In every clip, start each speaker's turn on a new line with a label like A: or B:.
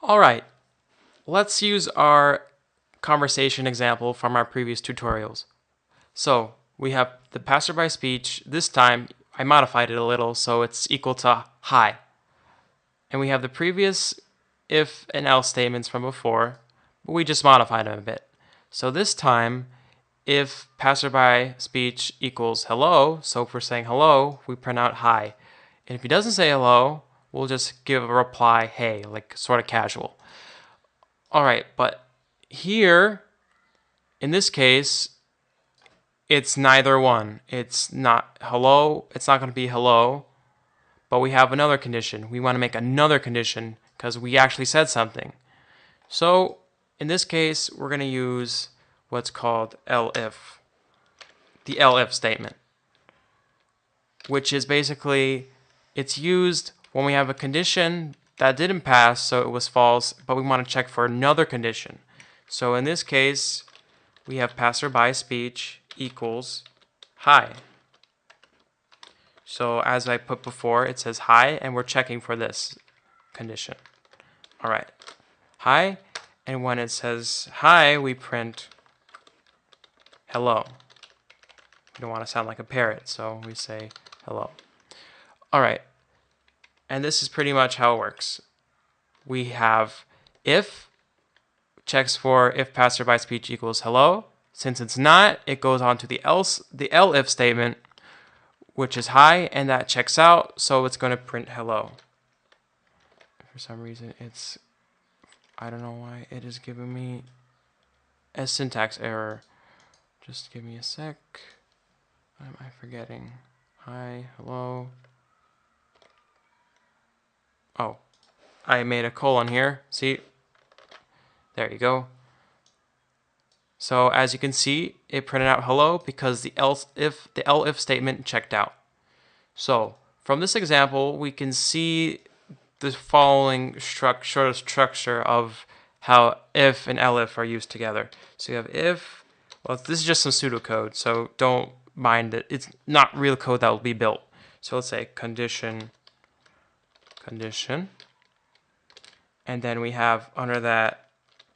A: Alright, let's use our conversation example from our previous tutorials. So we have the passerby speech. This time I modified it a little so it's equal to hi. And we have the previous if and else statements from before, but we just modified them a bit. So this time, if passerby speech equals hello, so if we're saying hello, we print out hi. And if he doesn't say hello, we'll just give a reply hey, like sort of casual. Alright, but here, in this case, it's neither one. It's not hello, it's not going to be hello, but we have another condition. We want to make another condition because we actually said something. So in this case, we're going to use what's called elif, the elif statement, which is basically, it's used when we have a condition that didn't pass, so it was false, but we want to check for another condition. So in this case, we have passerby speech equals hi. So as I put before, it says hi, and we're checking for this condition. All right, hi, and when it says hi, we print hello. We don't want to sound like a parrot, so we say hello. All right, and this is pretty much how it works. We have if checks for if passerby speech equals hello. Since it's not, it goes on to the elif statement, which is hi, and that checks out, so it's going to print hello. For some reason, I don't know why it is giving me a syntax error. Just give me a sec. What am I forgetting? Hi, hello. Oh, I made a colon here. See? There you go. So as you can see, it printed out hello because the elif statement checked out. So from this example, we can see the following structure of how if and elif are used together. So you have if, well, this is just some pseudocode, so don't mind it. It's not real code that will be built. So let's say condition, and then we have under that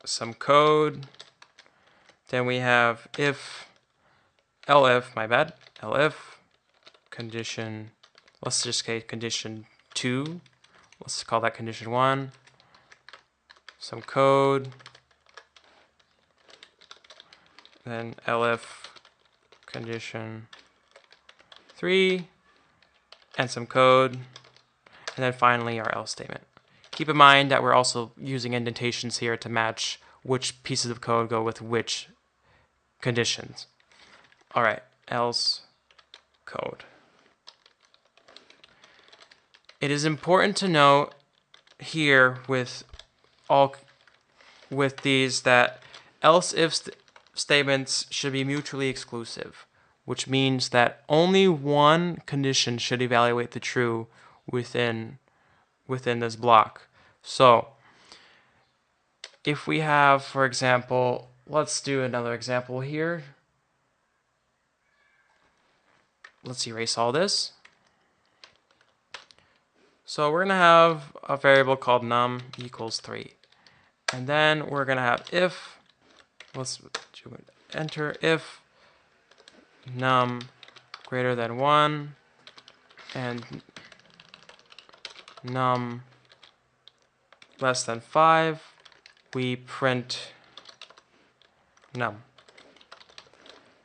A: some code. Then we have if, elif, elif, condition, let's just say condition 2. Let's call that condition 1. Some code. Then elif, condition 3, and some code. And then finally our else statement. Keep in mind that we're also using indentations here to match which pieces of code go with which conditions. All right, else code. It is important to note here with these that else if statements should be mutually exclusive, which means that only one condition should evaluate the true within this block. So if we have, for example, let's do another example here. Let's erase all this. So we're going to have a variable called num equals 3. And then we're going to have if, let's enter if num greater than 1 and num less than 5, we print num.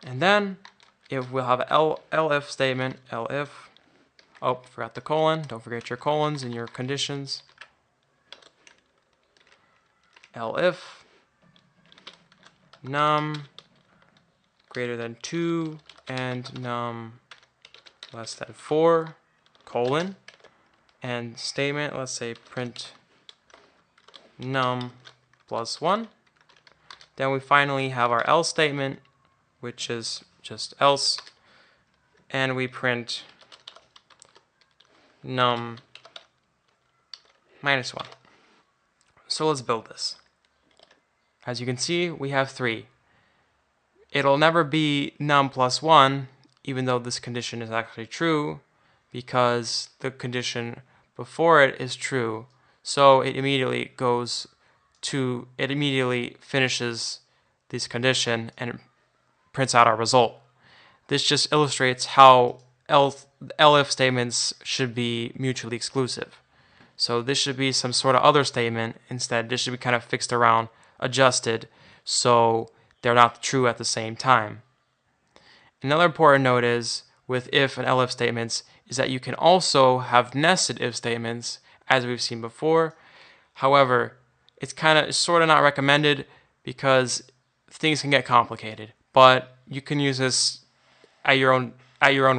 A: And then if we'll have an elif statement, elif, oh, forgot the colon, don't forget your colons in your conditions. Elif num greater than 2 and num less than 4, colon, and statement, let's say print num plus 1. Then we finally have our else statement, which is just else, and we print num minus 1. So let's build this. As you can see, we have 3. It'll never be num plus 1, even though this condition is actually true, because the condition before it is true. So it immediately finishes this condition and prints out our result. This just illustrates how elif statements should be mutually exclusive. So this should be some sort of other statement instead. This should be kind of fixed around, adjusted, so they're not true at the same time. Another important note is with if and elif statements is that you can also have nested if statements, as we've seen before. However, it's sort of not recommended because things can get complicated. But you can use this at your own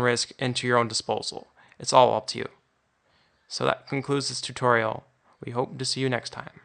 A: risk and to your own disposal. It's all up to you. So that concludes this tutorial. We hope to see you next time.